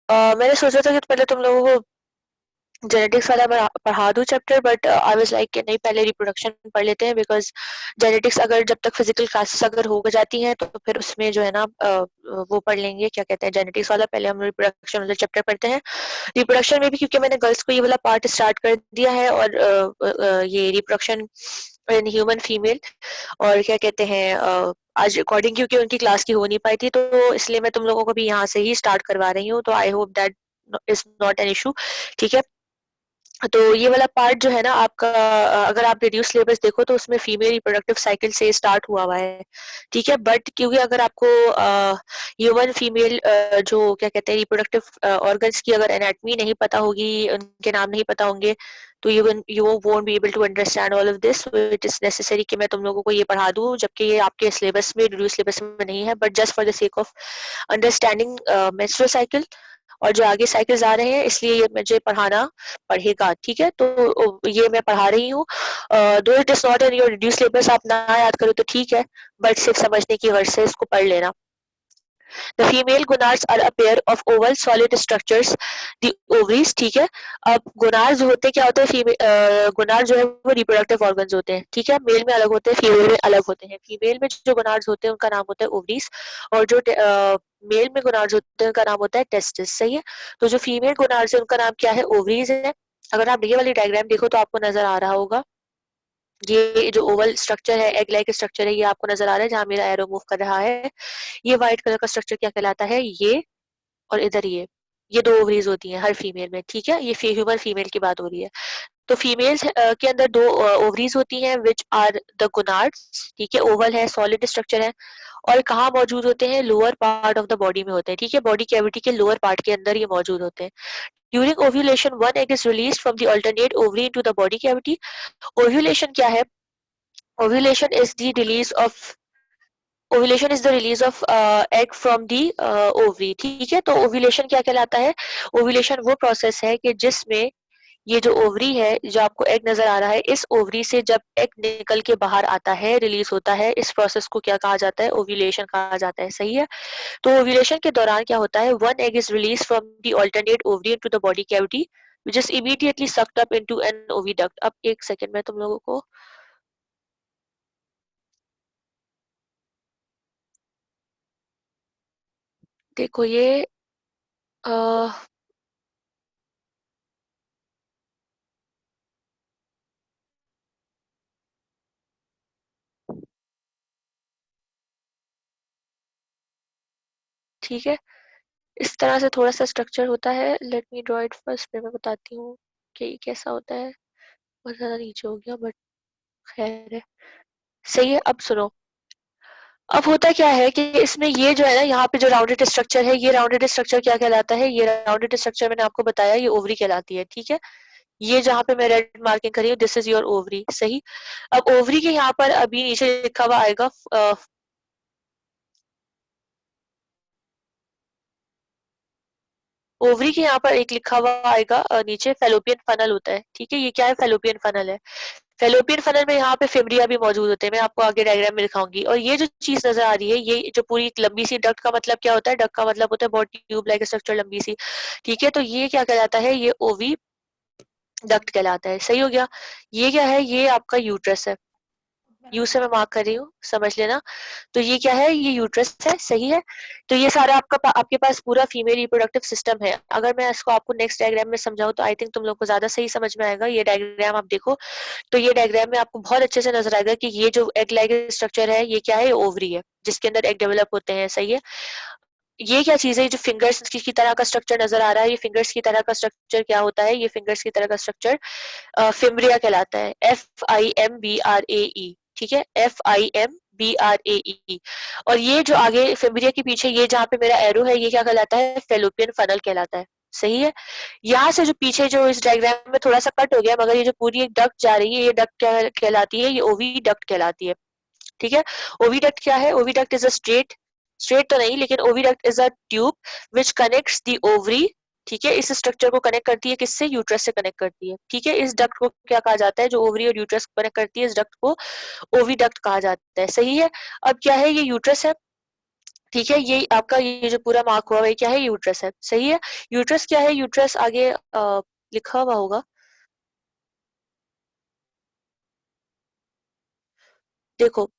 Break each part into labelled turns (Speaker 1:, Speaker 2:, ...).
Speaker 1: मैंने सोचा था कि पहले तुम लोगों को जेनेटिक्स वाला पढ़ा दूं chapter, but I was like कि नहीं, पहले रिप्रोडक्शन पढ़ लेते हैं, बिकॉज जेनेटिक्स अगर जब तक फिजिकल क्लासेस अगर हो जाती हैं तो फिर उसमें जो है ना वो पढ़ लेंगे, क्या कहते हैं, जेनेटिक्स वाला। पहले हम रिप्रोडक्शन वाला चैप्टर पढ़ते हैं। रिप्रोडक्शन में भी क्योंकि मैंने गर्ल्स को ये वाला पार्ट स्टार्ट कर दिया है, और ये रिप्रोडक्शन इन ह्यूमन फीमेल, और क्या कहते हैं आज अकॉर्डिंग क्योंकि उनकी क्लास की हो नहीं पाई थी, तो इसलिए मैं तुम लोगों को भी यहाँ से ही स्टार्ट करवा रही हूँ। तो I hope that is not an issue. ठीक है, तो ये वाला पार्ट जो है ना आपका, अगर आप रिड्यूस सिलेबस देखो तो उसमें फीमेल रिप्रोडक्टिव साइकिल से स्टार्ट हुआ है। ठीक है, बट क्योंकि अगर आपको ह्यूमन फीमेल जो क्या कहते हैं रिप्रोडक्टिव ऑर्गन्स की अगर एनाटमी नहीं पता होगी, उनके नाम नहीं पता होंगे, तो you won't be able to understand all of this. It is necessary कि मैं तुम लोगों को ये पढ़ा दूं, जबकि ये आपके सिलेबस में, रिड्यूस सिलेबस में नहीं है, but just for the sake of understanding menstrual cycle और जो आगे साइकिल्स आ रहे हैं, इसलिए ये मुझे पढ़ाना पढ़ेगा। ठीक है, तो ये मैं पढ़ा रही हूँ। दो it is not in your reduce syllabus, आप ना याद करो तो ठीक है, बट सिर्फ समझने की गर्ज से इसको पढ़ लेना। The female gonads are a pair of oval solid structures, the ovaries। ठीक है, अब गोनाड्स होते क्या होते हैं, फीमेल गोनाड जो है वो रिप्रोडक्टिव ऑर्गन्स होते हैं। ठीक है, मेल में अलग होते हैं, फीमेल में अलग होते हैं। फीमेल में जो गोनाड्स होते हैं उनका नाम होता है ओवरीज, और जो मेल में गोनाड्स होते हैं उनका नाम होता है टेस्टिस। सही है, तो जो फीमेल गोनाड्स है उनका नाम क्या है, ओवरीज है। अगर आप ये वाली डायग्राम देखो तो आपको नजर आ रहा होगा, ये जो ओवल स्ट्रक्चर है, एग लाइक स्ट्रक्चर है, ये आपको नजर आ रहा है जहां मेरा एरो मूव कर रहा है। ये व्हाइट कलर का स्ट्रक्चर क्या कहलाता है, ये, और इधर ये दो ओवरीज होती हैं हर फीमेल में। ठीक है, ये ह्यूमन फीमेल की बात हो रही है। तो फीमेल्स के अंदर दो ओवरीज होती हैं, विच आर द गोनाड्स। ठीक है, ओवल है, सॉलिड स्ट्रक्चर है, और कहाँ मौजूद होते हैं, lower part of the body में होते हैं। ठीक है, बॉडी कैविटी के लोअर पार्ट के अंदर ये मौजूद होते हैं। During ovulation one egg is release from the alternate ovary into the body cavity. Ovulation क्या है, ovulation is the release of ovulation is the release of egg from the ovary. ठीक है, तो ओव्यूलेशन क्या कहलाता है, ओव्यूलेशन वो process है कि जिसमें ये जो ओवरी है, जो आपको एग नजर आ रहा है, इस ओवरी से जब एग निकल के बाहर आता है, रिलीज होता है, इस प्रोसेस को क्या कहा जाता है, ओव्यूलेशन कहा जाता है। सही है, तो ओव्यूलेशन के दौरान क्या होता है, one egg is release from the alternate ovary into the body cavity which is immediately sucked up into an oviduct. अब एक सेकंड में तुम लोगों को देखो, ये uh, ठीक है, इस तरह से थोड़ा सा स्ट्रक्चर होता है। Let me draw it first, फिर मैं बताती हूँ कि ये कैसा होता है। बहुत ज्यादा नीचे हो गया, बट खैर है। सही है, अब सुनो। अब होता क्या है कि इसमें ये जो है ना, यहाँ पे जो राउंडेड स्ट्रक्चर है, ये राउंडेड स्ट्रक्चर क्या कहलाता है, ये राउंडेड स्ट्रक्चर मैंने आपको बताया, ये ओवरी कहलाती है। ठीक है, ये जहाँ पे मैं रेड मार्किंग कर रही हूँ, दिस इज योर ओवरी। सही, अब ओवरी के यहाँ पर अभी नीचे लिखा हुआ आएगा, ओवरी के यहाँ पर एक लिखा हुआ आएगा नीचे, फेलोपियन फनल होता है। ठीक है, ये क्या है, फेलोपियन फनल है। फेलोपियन फनल में यहाँ पे फिमरिया भी मौजूद होते हैं, मैं आपको आगे डायग्राम में दिखाऊंगी। और ये जो चीज नजर आ रही है, ये जो पूरी एक लंबी सी डक्ट का मतलब क्या होता है, डक्ट का मतलब होता है बहुत ट्यूब लाइक स्ट्रक्चर, लंबी सी। ठीक है, तो ये क्या कहलाता है, ये ओवी डक्ट कहलाता है। सही हो गया, ये क्या है, ये आपका यूट्रस है। यू से मैं मार्क कर रही हूँ, समझ लेना। तो ये क्या है, ये यूट्रस है। सही है, तो ये सारा आपके पास पूरा फीमेल रिप्रोडक्टिव सिस्टम है। अगर मैं इसको आपको नेक्स्ट डायग्राम में समझाऊं तो आई थिंक तुम लोग को ज्यादा सही समझ में आएगा। ये डायग्राम आप देखो, तो ये डायग्राम में आपको बहुत अच्छे से नजर आएगा कि ये जो एग लाइक स्ट्रक्चर है, ये क्या है, ओवरी है, जिसके अंदर एग डेवलप होते हैं। सही है, ये क्या चीज है, जो फिंगर्स की तरह का स्ट्रक्चर नजर आ रहा है, ये फिंगर्स की तरह का स्ट्रक्चर क्या होता है, ये फिंगर्स की तरह का स्ट्रक्चर फिम्ब्रिया कहलाता है। FIMBRAE। ठीक है, FIMBRAE। और ये जो आगे फिम्ब्रिया के पीछे ये जहाँ पे मेरा एरो है, ये क्या कहलाता है, फेलोपियन फनल कहलाता है। सही है, यहाँ से जो पीछे जो इस डायग्राम में थोड़ा सा कट हो गया, मगर ये जो पूरी एक डक्ट जा रही है, ये डक्ट क्या कहलाती है, ये ओवी डक्ट कहलाती है। ठीक है, ओविडक्ट क्या है, oviduct is a straight, straight तो नहीं, लेकिन oviduct is a tube which connects the ovary. ठीक है, इस स्ट्रक्चर को कनेक्ट करती है किससे, यूट्रस से कनेक्ट करती है। ठीक है, इस डक्ट को क्या कहा जाता है, जो ओवरी और यूट्रस को कनेक्ट करती है, इस डक्ट को ओविडक्ट कहा जाता है। सही है, अब क्या है, ये यूट्रस है, ठीक है, ये आपका ये जो पूरा मार्क हुआ है क्या है, यूट्रस है, सही है। यूट्रस क्या है, यूट्रस आगे लिखा हुआ होगा, देखो।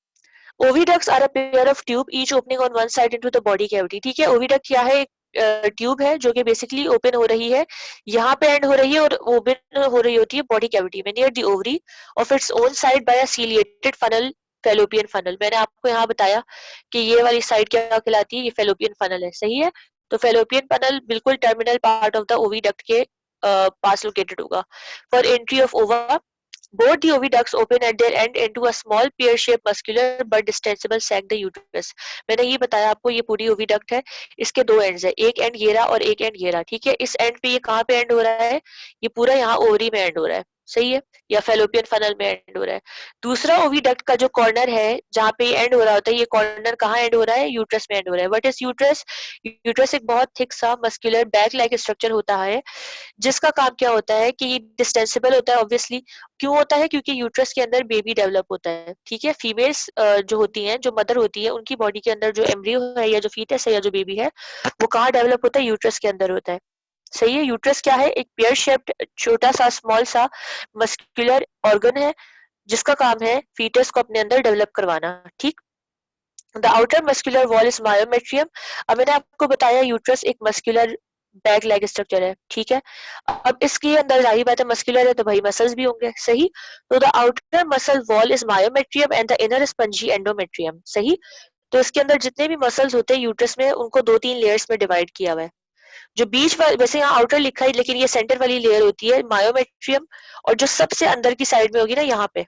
Speaker 1: Oviducts are a pair of tube each opening on one side into the body cavity. ठीक है, ओविडक्ट क्या है, ट्यूब है जो कि बेसिकली ओपन हो रही है, यहाँ पे एंड हो रही है और ओपन हो रही होती है बॉडी कैविटी में near the ovary of its own side by a ciliated funnel, fallopian funnel. मैंने आपको यहाँ बताया कि ये वाली साइड क्या कहलाती है, ये फेलोपियन फनल है, सही है। तो फेलोपियन फनल बिल्कुल terminal part of the oviduct के पास लोकेटेड होगा। फॉर एंट्री ऑफ ओवा, both the oviducts open at their end into a small pear-shaped muscular but distensible sac, the uterus। मैंने ये बताया आपको, ये पूरी ओविडक्ट है, इसके दो एंड्स है, एक एंड ये रहा और एक एंड ये रहा। ठीक है, इस एंड पे ये कहाँ पे एंड हो रहा है, ये पूरा यहाँ ओवरी में एंड हो रहा है, सही है, या फेलोपियन फनल में एंड हो रहा है। दूसरा ओविडक्ट का जो कॉर्नर है जहाँ पे एंड हो रहा होता है, ये कॉर्नर कहाँ एंड हो रहा है, यूट्रस में एंड हो रहा है। What is uterus? यूट्रस एक बहुत थिक सा मस्कुलर बैग लाइक स्ट्रक्चर होता है, जिसका काम क्या होता है कि ये डिस्टेंसिबल होता है ऑब्वियसली। क्यों होता है? क्योंकि यूट्रस के अंदर बेबी डेवलप होता है। ठीक है, फीमेल्स जो होती हैं, जो मदर होती है, उनकी बॉडी के अंदर जो एम्ब्रियो है या जो फीटस है या जो बेबी है, वो कहाँ डेवलप होता है, यूट्रस के अंदर होता है, सही है। यूट्रस क्या है, एक पेयर शेप्ड छोटा सा स्मॉल सा मस्कुलर ऑर्गन है, जिसका काम है फीटस को अपने अंदर डेवलप करवाना। ठीक, the outer muscular wall is myometrium. अब मैंने आपको बताया यूट्रस एक मस्कुलर बैग लाइक स्ट्रक्चर है, ठीक है। अब इसके अंदर जाहिर बात है मस्कुलर है तो भाई मसल्स भी होंगे, सही। तो the outer muscle wall is myometrium and the inner spongy endometrium, सही। तो इसके अंदर जितने भी मसल्स होते हैं यूट्रस में, उनको दो तीन लेयर्स में डिवाइड किया हुआ है। जो बीच वाले, वैसे यहाँ आउटर लिखा है लेकिन ये सेंटर वाली लेयर होती है मायोमेट्रियम, और जो सबसे अंदर की साइड में होगी ना, यहाँ पे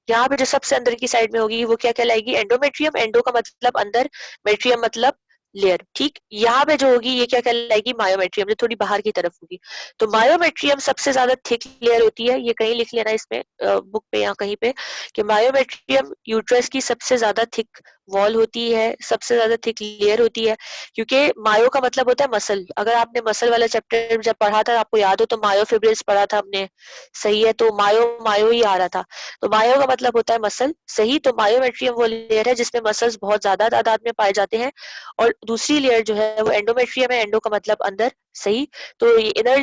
Speaker 1: जो सबसे अंदर की साइड में होगी वो क्या कहलाएगी, एंडोमेट्रियम। एंडो का मतलब अंदर, मेट्रियम मतलब लेयर। ठीक, यहाँ पे जो होगी ये क्या कहलाएगी, मायोमेट्रियम, जो थोड़ी बाहर की तरफ होगी। तो मायोमेट्रियम सबसे ज्यादा थिक लेयर होती है, ये कहीं लिख लेना इसमें बुक पे या कहीं पे, कि मायोमेट्रियम यूट्रस की सबसे ज्यादा थिक वॉल होती है, सबसे ज्यादा थिक लेयर होती है। क्योंकि मायो का मतलब होता है मसल। अगर आपने मसल वाला चैप्टर जब पढ़ा था, आपको याद हो तो मायोफिब्रिल्स पढ़ा था हमने, सही है। तो मायो मायो ही आ रहा था। तो मायो का मतलब होता है मसल, सही। तो मायोमेट्रियम वो लेयर है जिसमें मसल्स बहुत ज्यादा तादाद में पाए जाते हैं, और दूसरी लेयर जो है वो एंडोमेट्रियम है, एंडो का मतलब अंदर, सही। तो ये इनर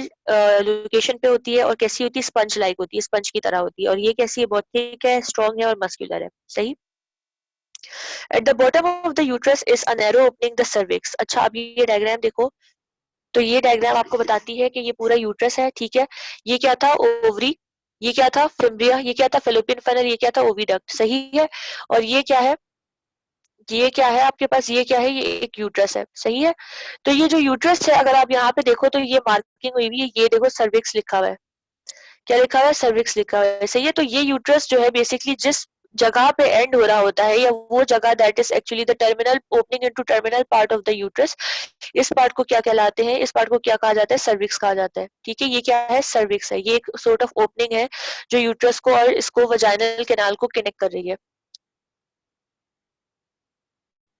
Speaker 1: लोकेशन पे होती है और कैसी होती है, स्पंज लाइक होती है, स्पंज की तरह होती है। और ये कैसी है, बहुत थिक है, स्ट्रॉन्ग है और मस्कुलर है, सही। At the bottom of the uterus is a narrow opening the cervix. अच्छा, अब ये डायग्राम देखो, तो ये डायग्राम आपको बताती है कि ये पूरा यूट्रस है, ठीक है। ये क्या था, ओवरी। ये क्या था, फिम्ब्रिया। ये क्या था, फेलोपियन फनल। ये क्या था, ओविडक्ट, सही है। और ये क्या है, ये क्या है आपके पास, ये क्या है, ये एक यूट्रस है, सही है। तो ये जो यूट्रस है, अगर आप यहाँ पे देखो तो ये मार्किंग हुई हुई है, ये देखो सर्विक्स लिखा हुआ है। क्या लिखा हुआ है, सर्विक्स लिखा हुआ है, सही है। तो ये यूट्रस जो है बेसिकली जिस जगह पे एंड हो रहा होता है, या वो जगह that is actually the terminal opening into terminal part of the uterus, इस पार्ट को क्या कहलाते हैं, इस पार्ट को क्या कहा जाता है, सर्विक्स कहा जाता है। ठीक है, ये क्या है, सर्विक्स है। ये एक सॉर्ट ऑफ ओपनिंग है जो यूट्रस को और इसको वजाइनल कैनाल को कनेक्ट कर रही है।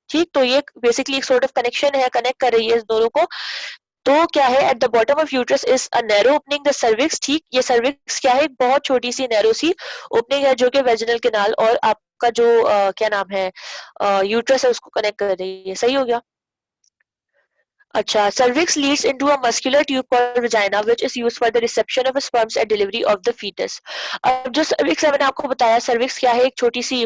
Speaker 1: ठीक, तो ये बेसिकली एक सॉर्ट ऑफ कनेक्शन है, कनेक्ट कर रही है इस दोनों को। तो क्या है, at the bottom of uterus is a narrow opening the cervix. ठीक, ये सर्विक्स क्या है, एक बहुत छोटी सी नैरो सी ओपनिंग है जो कि वेजिनल कैनाल और आपका जो क्या नाम है, यूट्रस है, उसको कनेक्ट कर रही है, सही हो गया। अच्छा, cervix leads into a muscular tube called vagina, which is used for the reception of sperms and delivery of the fetus। अब जो cervix है, मैंने आपको बताया cervix क्या है, एक छोटी सी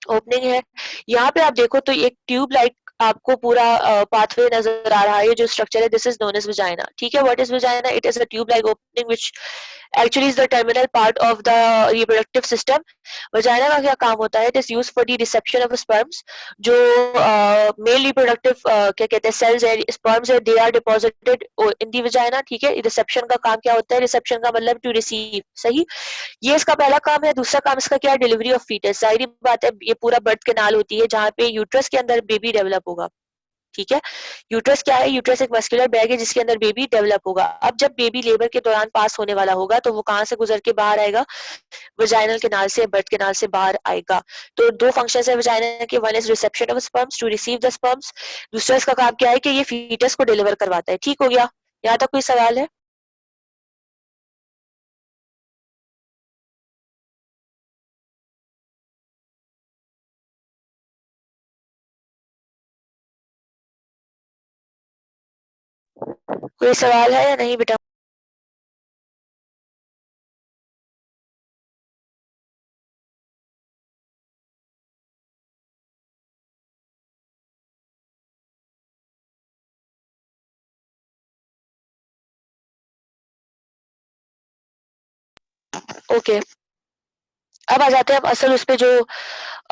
Speaker 1: ओपनिंग है। यहाँ पे आप देखो तो एक ट्यूब लाइक आपको पूरा पाथवे नजर आ रहा है। ये जो स्ट्रक्चर है, this is known as vagina. ठीक है, what is vagina, it is a tube like opening which actually is the terminal part of the reproductive system. Vagina का क्या काम होता है, it is used for the reception of sperms. जो male reproductive क्या कहते हैं सेल्स है, स्पर्म्स है, they are deposited in the vagina. ठीक है, रिसेप्शन का काम क्या होता है, रिसेप्शन का मतलब टू रिसीव, सही। ये इसका पहला काम है। दूसरा काम इसका क्या है, डिलीवरी ऑफ फीटस। जाहिर बात है ये पूरा बर्थ कैनाल होती है जहाँ पे यूट्रस के अंदर बेबी डेवलप होगा। ठीक है, यूट्रस क्या है, यूट्रस एक मस्कुलर बैग है जिसके अंदर बेबी डेवलप होगा। अब जब बेबी लेबर के दौरान पास होने वाला होगा तो वो कहाँ से गुजर के बाहर आएगा, वजाइनल कैनाल से, बर्थ कैनाल से बाहर आएगा। तो दो फंक्शन है वजाइना के, one is reception of sperms to receive the sperms, दूसरा इसका काम क्या है कि ये फीटस को डिलीवर करवाता है। ठीक हो गया, यहाँ तक कोई सवाल है? कोई सवाल है या नहीं बेटा? ओके, अब आ जाते हैं हम असल उस पे जो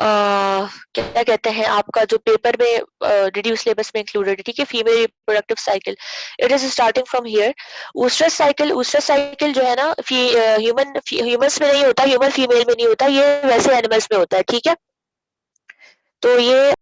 Speaker 1: क्या कहते हैं आपका जो पेपर में रिड्यूस सिलेबस में इंक्लूडेड है, ठीक है, female reproductive cycle. It is starting from here. Oestrus cycle जो है ना, ह्यूमंस में नहीं होता, ह्यूमन फीमेल में नहीं होता, ये वैसे एनिमल्स में होता है, ठीक है। तो ये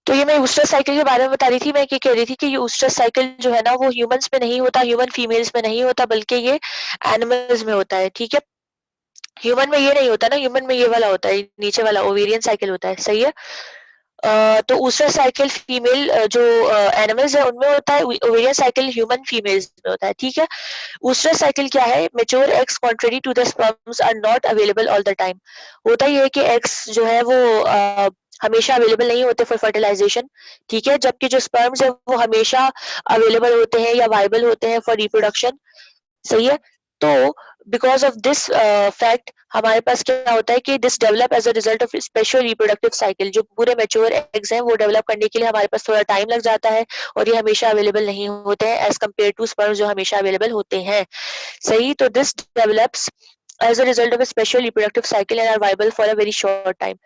Speaker 1: तो ये मैं ऊस्ट्रस साइकिल के बारे में बता रही थी। मैं ये कह रही थी कि ये ऊस्ट्रस साइकिल जो है ना, वो ह्यूमंस में नहीं होता, ह्यूमन फीमेल्स में नहीं होता, बल्कि ये एनिमल्स में होता है, ठीक है। ह्यूमन में ये नहीं होता ना, ह्यूमन में ये वाला होता है, नीचे वाला ओवेरियन साइकिल होता है, सही है। तो ऊस्ट्रस साइकिल फीमेल जो एनिमल्स है उनमें होता है, ओवेरियन साइकिल ह्यूमन फीमेल्स में होता है, ठीक है। ऊस्ट्रस साइकिल क्या है? Mature eggs contrary to the sperms are not available all the time. होता ये है कि एग्स जो है वो हमेशा अवेलेबल नहीं होते फॉर फर्टिलाइजेशन, ठीक है, जबकि जो स्पर्म्स है वो हमेशा अवेलेबल होते हैं या वाइबल होते हैं फॉर रिप्रोडक्शन, सही है। तो बिकॉज ऑफ दिस फैक्ट हमारे पास क्या होता है कि this develop as a result of special reproductive cycle. जो पूरे मेच्योर एग्स हैं वो डेवलप करने के लिए हमारे पास थोड़ा टाइम लग जाता है, और ये हमेशा अवेलेबल नहीं होते हैं एज कम्पेयर टू स्पर्म जो हमेशा अवेलेबल होते हैं, सही। तो this develops as a result of a special reproductive cycle and are viable for a very short time।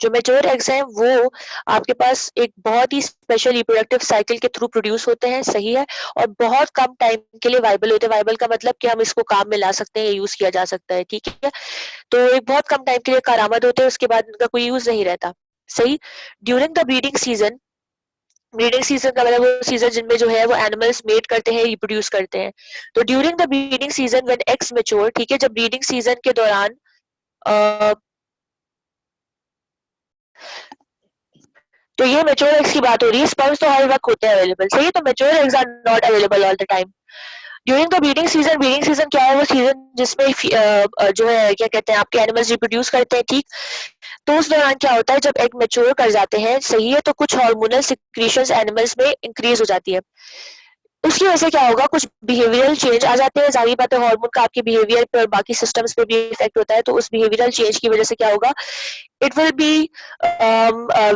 Speaker 1: जो मेच्योर एग्स हैं वो आपके पास एक बहुत ही स्पेशल रिप्रोडक्टिव साइकिल के थ्रू प्रोड्यूस होते हैं, सही है, और बहुत कम टाइम के लिए वाइबल होते हैं। वाइबल का मतलब कि हम इसको काम में ला सकते हैं या यूज किया जा सकता है, ठीक है। तो एक बहुत कम टाइम के लिए कारामद होते हैं, उसके बाद इनका कोई यूज नहीं रहता, सही। ड्यूरिंग द ब्रीडिंग सीजन का मतलब वो सीजन जिनमें जो है वो एनिमल्स मेट करते हैं, रिप्रोड्यूस करते हैं। तो during the breeding season when eggs mature, ठीक है, जब ब्रीडिंग सीजन के दौरान अ, तो ये मैच्योर एग्स की बात हो रही है। स्पर्म्स तो हर वक्त होते हैं अवेलेबल, सही है। तो mature eggs are not available all the time during the breeding season क्या है? वो सीजन जिसमें जो है क्या कहते हैं आपके एनिमल्स रिप्रोड्यूस करते हैं, ठीक। तो उस दौरान क्या होता है, जब एग मैच्योर कर जाते हैं, सही है, तो कुछ हार्मोनल सिक्रीशंस एनिमल्स में इंक्रीज हो जाती है। उसकी वजह से क्या होगा, कुछ बिहेवियरल चेंज आ जाते हैं। जाहिर बात है हार्मोन का आपके बिहेवियर पर और बाकी सिस्टम्स पे भी इफेक्ट होता है, तो उस बिहेवियरल चेंज की वजह से क्या होगा, it will be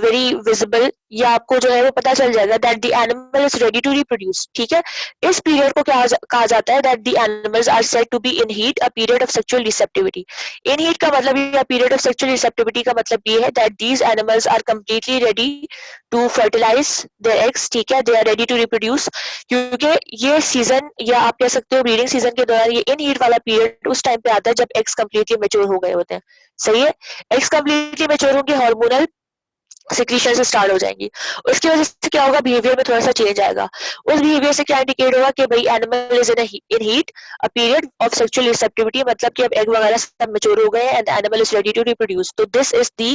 Speaker 1: very visible, या आपको जो है वो पता चल जाएगा that the animal is ready to reproduce, ठीक है। इस पीरियड को क्या कहा जाता है, that the animals are said to be in heat, a period of sexual receptivity. In heat का मतलब, या पीरियड ऑफ सेक्सुअल रिसेप्टिविटी का मतलब ये है that these animals are completely ready to fertilize their eggs, ठीक है, they are ready to reproduce. क्योंकि ये सीजन, या आप कह सकते हो ब्रीडिंग सीजन के दौरान, ये इन हीट वाला पीरियड उस टाइम पे आता है जब एग्स कंप्लीटली मेच्योर हो गए होते हैं, सही है। एग्स कंप्लीटली मेच्योर होंगे, हार्मोनल सिक्रीशन से स्टार्ट हो जाएंगी। उसकी वजह से क्या होगा, बिहेवियर में थोड़ा सा चेंज आएगा। उस बिहेवियर से क्या इंडिकेट होगा कि भाई animal is in heat, a period of sexual receptivity, मतलब कि अब एग वगैरह सब मैच्योर हो गए and animal is ready to reproduce. तो this is the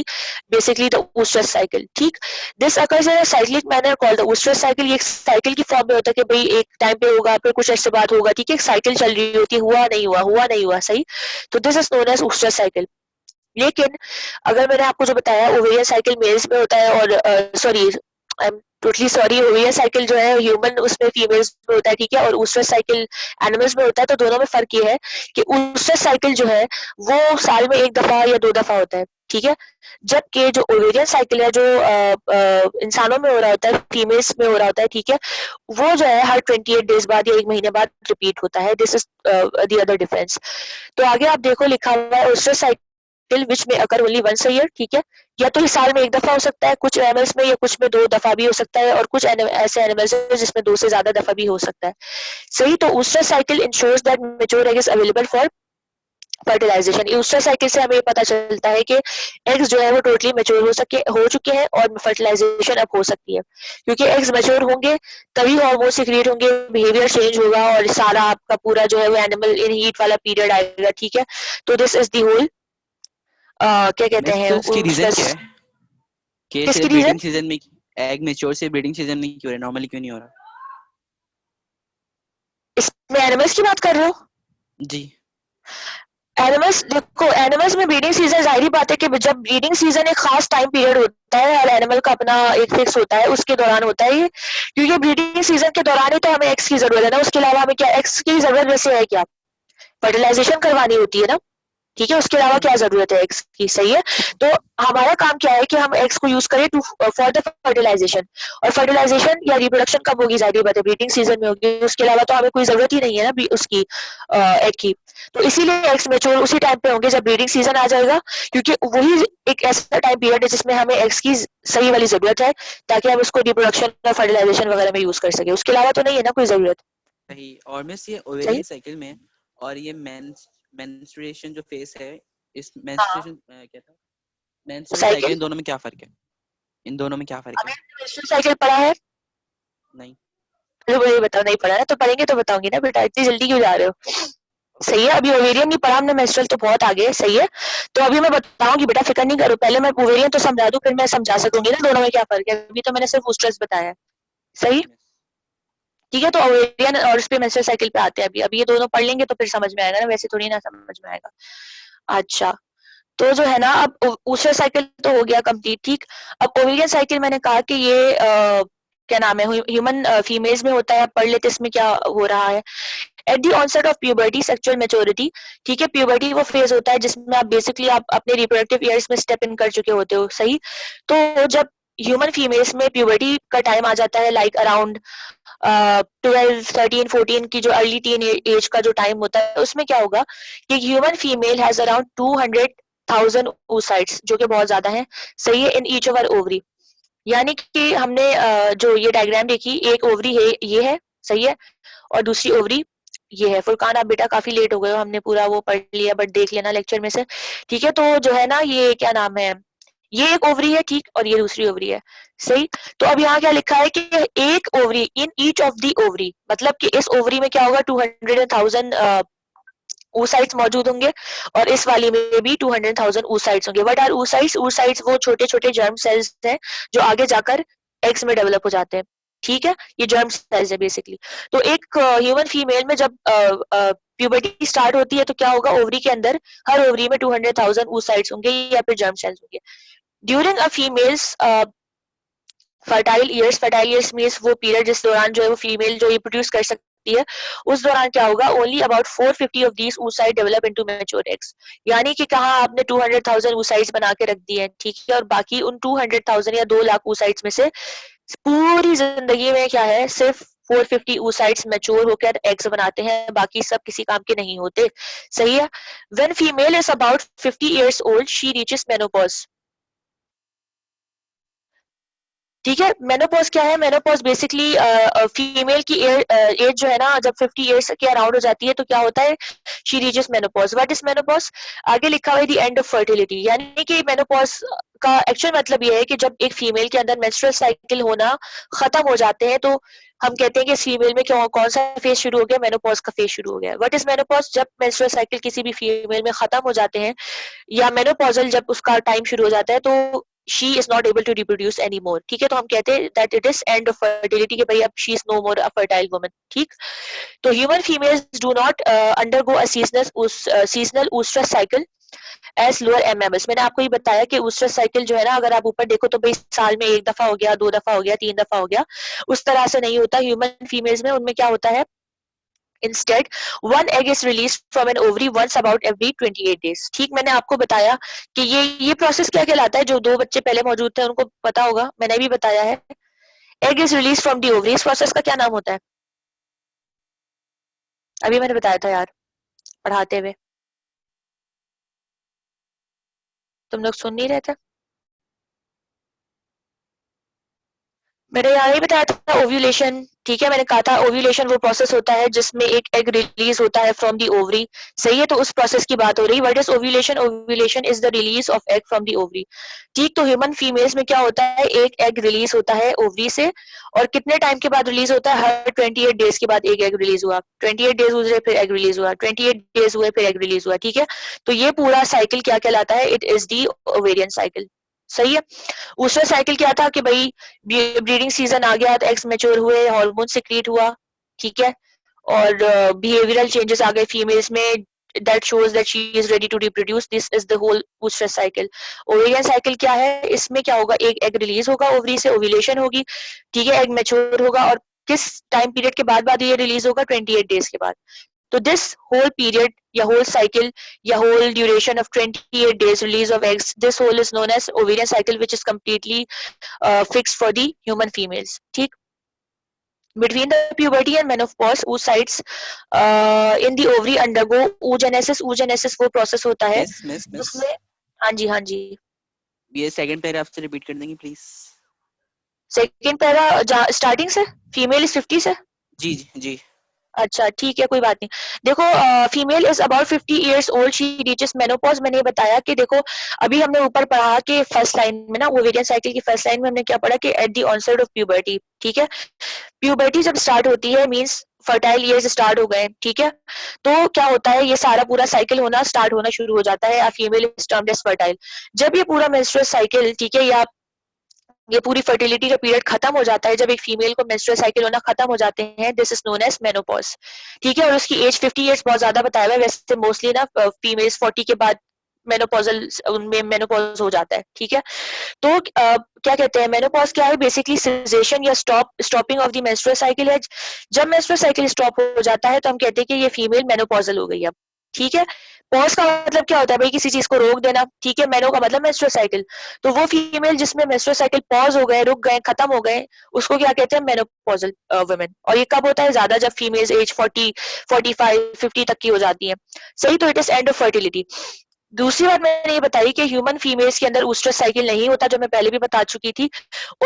Speaker 1: basically the oostrus cycle, ठीक। This occurs in a cyclic manner called the oostrus cycle. ये एक साइकिल की फॉर्म में होता है कि भाई एक टाइम पे होगा, फिर कुछ ऐसे बात होगा, ठीक है, एक साइकिल चल रही होती है, हुआ नहीं हुआ, हुआ नहीं हुआ, सही। तो this is known as oostrus cycle. लेकिन अगर मैंने आपको जो बताया ओवेरियन साइकिल मेल्स में होता है, और sorry, I am totally sorry, ovarian cycle जो है ह्यूमन उसमें फीमेल्स में होता है, ठीक है, और ऊस्ट्रस साइकिल एनिमल्स में होता है। तो दोनों में फर्क ये है कि ऊस्ट्रस साइकिल जो है वो साल में एक दफा या दो दफा होता है, ठीक है, जबकि जो ओवेरियन साइकिल है जो इंसानों में हो रहा होता है, फीमेल्स में हो रहा होता है, ठीक है, वो जो है हर 28 डेज बाद या एक महीने बाद रिपीट होता है। This is the other difference. तो आगे आप देखो लिखा हुआ है ऊस्ट्रस साइकिल विच में occur only once a year, ठीक है, या तो ये साल में एक दफा हो सकता है कुछ एनिमल्स में, या कुछ में दो दफा भी हो सकता है, और कुछ ऐसे एनिमल्स है जिसमें दो से ज्यादा दफा भी हो सकता है, सही। तो oostrus cycle ensures that mature egg is available for fertilization, oestrus cycle से हमें पता चलता है कि एग्स जो है वो टोटली मैच्योर हो चुके हैं और फर्टिलाइजेशन अब हो सकती है, क्योंकि एग्स मैच्योर होंगे तभी हार्मोन सिक्रिएट होंगे, बिहेवियर चेंज होगा और सारा आपका पूरा जो है वो एनिमल इन हीट वाला पीरियड आएगा, ठीक है। तो दिस इज द होल क्या कहते
Speaker 2: मिस
Speaker 1: हैं
Speaker 2: तो इसकी रीजन क्या है कि
Speaker 1: किसकी
Speaker 2: सिर्फ
Speaker 1: रीजन?
Speaker 2: ब्रीडिंग सीजन में एग मेच्योर से ब्रीडिंग सीजन में क्यों हो रहा है, नॉर्मली क्यों नहीं हो रहा?
Speaker 1: इसमें एनिमल्स की बात कर रहे हो?
Speaker 2: जी।
Speaker 1: एनिमल्स देखो, एनिमल्स में ब्रीडिंग सीजन जाहिर बात है कि जब ब्रीडिंग सीजन एक खास टाइम पीरियड होता है, हर एनिमल का अपना एक फिक्स होता है, उसके दौरान होता है ये, क्योंकि ब्रीडिंग सीजन के दौरान ही तो हमें एक्स की जरूरत है ना, उसके अलावा हमें क्या एक्स की जरूरत वैसे है क्या? फर्टिलाइजेशन करवानी होती है ना, ठीक है, उसके अलावा क्या जरूरत है एक्स की, सही है। तो हमारा काम क्या है कि हम एक्स को यूज करें टू फॉर द फर्टिलाइजेशन, और फर्टिलाइजेशन या रिप्रोडक्शन कब होगी, जाहिर बात है ब्रीडिंग सीजन में होगी, उसके अलावा तो हमें कोई जरूरत ही नहीं है ना उसकी एग की। तो इसीलिए एक्स मेच्योर उसी टाइम पे होंगे जब ब्रीडिंग सीजन आ जाएगा, क्योंकि वही एक ऐसा टाइम पीरियड है जिसमें हमें एक्स की सही वाली जरूरत है, ताकि हम उसको रिप्रोडक्शन और फर्टिलाइजेशन वगैरह में यूज कर सके, उसके अलावा तो नहीं है ना कोई जरूरत।
Speaker 2: सही। और मिस ये
Speaker 1: सही।
Speaker 2: ओवेरियन साइकिल में और ये मेंस्ट्रुएशन जो फेस है, इस
Speaker 1: हाँ।
Speaker 2: मेंस्ट्रुएशन क्या था, मेंस्ट्रुअल साइकिल,
Speaker 1: साइकिल।
Speaker 2: इन दोनों में क्या फर्क है? इन दोनों में क्या फर्क
Speaker 1: हमें
Speaker 2: है?
Speaker 1: मेंस्ट्रुअल साइकिल पढ़ा है?
Speaker 2: नहीं।
Speaker 1: चलो मुझे बताओ, नहीं पढ़ा ना, तो पढ़ेंगे तो बताऊंगी ना बेटा, इतनी जल्दी क्यों जा रहे हो? सही है, अभी ओवेरियन नहीं पढ़ा हमने, मेंस्ट्रुअल तो बहुत आगे है, सही है। तो अभी मैं बताऊंगी बेटा, फिक्र नहीं करो, पहले मैं ओवेरियन तो समझा दूं, फिर मैं समझा सकूंगी ना दोनों में क्या फर्क है, अभी तो मैंने सिर्फ ऊस्ट्रस बताया है। सही।
Speaker 2: Okay miss.
Speaker 1: ठीक है, तो ओवेरियन और उस पे मेंस्ट्रुअल साइकिल पे आते हैं, अभी ये दोनों पढ़ लेंगे तो फिर समझ में आएगा ना, वैसे थोड़ी ना समझ में आएगा। अच्छा, तो जो है ना, अब ऊस्ट्रस साइकिल तो हो गया कंप्लीट, ठीक। अब ओवेरियन साइकिल मैंने कहा कि ये क्या नाम है, ह्यूमन फीमेल्स में होता है, पढ़ लेते इसमें क्या हो रहा है। At the onset of puberty sexual maturity, ठीक है, प्यूबर्टी वो फेज होता है जिसमें आप बेसिकली आप अपने रिप्रोडक्टिव ईयर्स में स्टेप इन कर चुके होते हो, सही। तो जब ह्यूमन फीमेल्स में प्यूबर्टी का टाइम आ जाता है, लाइक अराउंड 12, 13, 14 की जो अर्ली टीन एज का जो टाइम होता है, उसमें क्या होगा कि human female has around 200,000 oocytes, जो कि बहुत ज्यादा है, सही है, in each of our ovary. यानी कि हमने जो ये डायग्राम देखी, एक ओवरी है, ये है, सही है, और दूसरी ओवरी ये है। फुरकान आप बेटा काफी लेट हो गए हो, हमने पूरा वो पढ़ लिया, बट देख लेना लेक्चर में से, ठीक है। तो जो है ना, ये क्या नाम है, ये एक ओवरी है, ठीक, और ये दूसरी ओवरी है, सही। तो अब यहाँ क्या लिखा है कि एक ovary in each of the ovary, मतलब कि इस ओवरी में क्या होगा, 200,000 oocytes मौजूद होंगे, और इस वाली में भी 200,000 oocytes होंगे। What are oocytes? oocytes वो छोटे छोटे जर्म सेल्स हैं जो आगे जाकर एग्स में डेवलप हो जाते हैं, ठीक है, ये जर्म सेल्स है बेसिकली। तो एक ह्यूमन फीमेल में जब प्यूबर्टी स्टार्ट होती है तो क्या होगा, ओवरी के अंदर, हर ओवरी में 200,000 oocytes होंगे या फिर जर्म सेल्स होंगे। During a females fertile years means वो पीरियड जिस दौरान जो है वो फीमेल जो ये प्रोड्यूस कर सकती है, उस दौरान क्या होगा, only about 450 of these oocyte develop into mature eggs. यानी कि कहा आपने 200,000 oocytes बना के रख दिए हैं, ठीक है, और बाकी उन 200,000 या 2 लाख oocytes में से पूरी जिंदगी में क्या है, सिर्फ 450 oocytes मैच्योर होकर एग्स बनाते हैं, बाकी सब किसी काम के नहीं होते, सही है। When female is about 50 years old she reaches menopause, ठीक है। मेनोपॉज क्या है, मेनोपॉज बेसिकली फीमेल की एज जो है ना, जब 50 इयर्स के अराउंड हो जाती है तो क्या होता है, she reaches menopause. What is menopause? आगे लिखा हुआ है द एंड ऑफ फर्टिलिटी, यानी कि मेनोपॉज का एक्चुअल मतलब ये है कि जब एक फीमेल के अंदर मेंस्ट्रुअल साइकिल होना खत्म हो जाते हैं, तो हम कहते हैं कि इस फीमेल में क्यों कौन सा फेज शुरू हो गया, मेनोपॉज का फेज शुरू हो गया। What is menopause? जब मेंस्ट्रुअल साइकिल किसी भी फीमेल में खत्म हो जाते हैं, या मेनोपॉजल जब उसका टाइम शुरू हो जाता है, तो she is not able to reproduce any more, ठीक है, तो हम कहते हैं that it is end of fertility, कि भाई अब she is no more a fertile woman, ठीक। तो human females do not undergo a seasonal oostrus cycle as lower MMS. मैंने आपको ये बताया कि oostrus साइकिल जो है ना, अगर आप ऊपर देखो तो भाई साल में एक दफा हो गया, 2 दफा हो गया, 3 दफा हो गया, उस तरह से नहीं होता ह्यूमन फीमेल्स में। उनमें क्या होता है, Instead, one egg is released from an ovary once about every 28 days. ठीक, मैंने आपको बताया कि ये प्रोसेस क्या कहलाता है, जो 2 बच्चे पहले मौजूद थे उनको पता होगा, मैंने भी बताया है। Egg is release from the ovary, इस प्रोसेस का क्या नाम होता है? अभी मैंने बताया था यार, पढ़ाते हुए, तुम लोग सुन नहीं रहे थे। मैंने यहाँ ही बताया था ओव्यूलेशन, ठीक है। मैंने कहा था ओव्यूलेशन वो प्रोसेस होता है जिसमें एक एग रिलीज होता है फ्रॉम दी ओवरी, सही है। तो उस प्रोसेस की बात हो रही। What is ovulation? Ovulation is the release of egg from the ovary, ठीक। तो ह्यूमन फीमेल्स में क्या होता है, एक एग रिलीज होता है ओवरी से, और कितने टाइम के बाद रिलीज होता है? हर 28 डेज के बाद एक एग रिलीज हुआ, 28 डेज हुए फिर एग रिलीज हुआ, 28 डेज हुए फिर एग रिलीज हुआ, ठीक है। तो ये पूरा साइकिल क्या कहलाता है? It is the ovarian cycle, सही है। दूसरा साइकिल क्या था कि भाई ब्रीडिंग सीजन आ गया तो एग्स मैच्योर हुए, हार्मोन सिक्रीट हुआ, ठीक है, और बिहेवियरल चेंजेस आ गए फीमेल्स में, that shows that she is ready to reproduce. This is the whole booster cycle. Ovarian cycle क्या है? इसमें क्या होगा, एक एग रिलीज होगा ओवरी से, ओव्यूलेशन होगी, ठीक है, एग मैच्योर होगा, और किस टाइम पीरियड के बाद ये रिलीज होगा? 28 डेज के बाद। तो दिस होल पीरियड या होल साइकिल या whole duration of 28 days release of eggs, this whole is known as ovarian cycle, which is completely fixed for the human females, ठीक। Between the puberty and menopause, oocytes in the ovary undergo oogenesis. oogenesis वो process होता है
Speaker 2: miss
Speaker 1: जिसमें, हाँ जी हाँ जी,
Speaker 2: ये second paragraph से repeat कर देंगे प्लीज।
Speaker 1: सेकेंड पैरा स्टार्टिंग से, फीमेल इज 50 से।
Speaker 2: जी जी जी।
Speaker 1: अच्छा ठीक है, कोई बात नहीं। देखो female is about 50 years old, she reaches menopause. मैंने ये बताया कि देखो अभी हमने ऊपर पढ़ा कि फर्स्ट लाइन में ना, ओवेरियन साइकिल की फर्स्ट लाइन में हमने क्या पढ़ा कि at the onset of puberty, ठीक है। प्यूबर्टी जब स्टार्ट होती है मींस फर्टाइल ईयर्स स्टार्ट हो गए, ठीक है। तो क्या होता है, ये सारा पूरा साइकिल होना स्टार्ट होना शुरू हो जाता है, female is termed as fertile. जब ये पूरा मेंस्ट्रुअल साइकिल, ठीक है, या ये पूरी फर्टिलिटी का पीरियड खत्म हो जाता है, जब एक फीमेल को मेंस्ट्रुअल साइकिल होना खत्म हो जाते हैं, this is known as menopause, ठीक है। और उसकी एज 50 ईयर्स बहुत ज्यादा बताया हुआ है, वैसे मोस्टली ना फीमेल्स 40 के बाद मेनोपॉजल उनमें मेनोपॉज हो जाता है, ठीक है। तो क्या कहते हैं, मेनोपॉज क्या है? बेसिकली सिजेशन या stopping of the menstrual cycle है। जब मेंस्ट्रुअल साइकिल स्टॉप हो जाता है तो हम कहते हैं कि ये फीमेल मेनोपॉजल हो गई अब, ठीक है। पॉज का मतलब क्या होता है भाई? किसी चीज को रोक देना, ठीक है। मेनो का मतलब मेंस्ट्रुअल साइकिल, तो वो फीमेल जिसमें मेंस्ट्रुअल साइकिल पॉज हो गए, रुक गए, खत्म हो गए, उसको क्या कहते हैं? Menopausal women. और ये कब होता है? ज्यादा जब फीमेल्स एज 40, 45, 50 तक की हो जाती है, सही। तो it is end of fertility. दूसरी बात मैंने ये बताई कि ह्यूमन फीमेल्स के अंदर ऊस्ट्रस साइकिल नहीं होता, जो मैं पहले भी बता चुकी थी।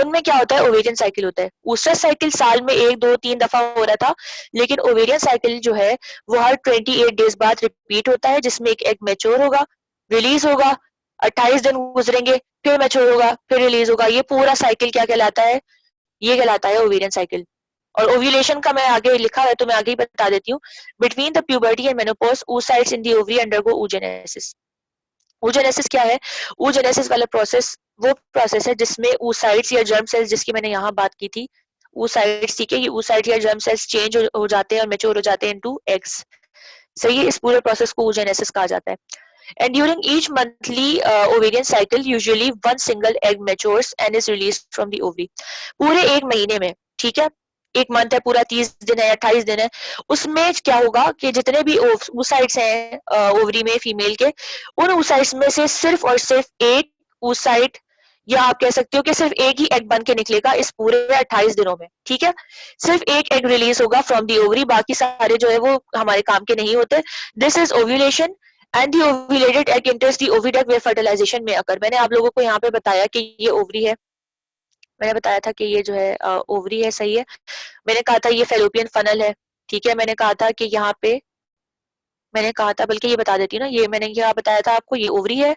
Speaker 1: उनमें क्या होता है? ओवेरियन साइकिल होता है। ऊस्ट्रस साइकिल साल में 1, 2, 3 दफा हो रहा था, लेकिन ओवेरियन साइकिल जो है वो हर 28 डेज बाद रिपीट होता है, जिसमें एक एग मैच्योर होगा, रिलीज होगा, 28 दिन गुजरेंगे, फिर मैच्योर होगा, फिर रिलीज होगा। ये पूरा साइकिल क्या कहलाता है? ये कहलाता है ओवेरियन साइकिल। और ओव्यूलेशन का मैं आगे लिखा है तो मैं आगे ही बता देती हूँ। Between the puberty and menopause, oocytes in the ovary undergo oogenesis. oogenesis क्या है? oogenesis वाला प्रोसेस वो प्रोसेस है जिसमें oocytes या जर्म सेल्स, जिसकी मैंने यहाँ बात की थी, oocytes, ठीक है, ये oocytes या जर्म सेल्स चेंज हो जाते हैं और मेच्योर हो जाते हैं इनटू एग्स, सही है। इस पूरे प्रोसेस को oogenesis कहा जाता है। And during each monthly ovarian cycle, usually one single egg matures and is released from the ovary. पूरे एक महीने में, ठीक है, एक मंथ है पूरा, 30 दिन है, 28 दिन है, उसमें क्या होगा कि जितने भी oocytes हैं ओवरी में फीमेल के, उन oocytes में से सिर्फ और सिर्फ एक oocyte, या आप कह सकते हो कि सिर्फ एक ही एग बन के निकलेगा इस पूरे 28 दिनों में, ठीक है। सिर्फ एक एग रिलीज होगा फ्रॉम दी ओवरी, बाकी सारे जो है वो हमारे काम के नहीं होते। This is ovulation and the ovulated egg enters the oviduct where fertilization में अकर। मैंने आप लोगों को यहाँ पे बताया कि ये ओवरी है, मैंने बताया था कि ये जो है ओवरी है, सही है। मैंने कहा था ये फेलोपियन फनल है, ठीक है। मैंने कहा था कि यहाँ पे, मैंने कहा था, बल्कि ये बता देती हूँ ना, ये मैंने क्या बताया था आपको, ये ओवरी है,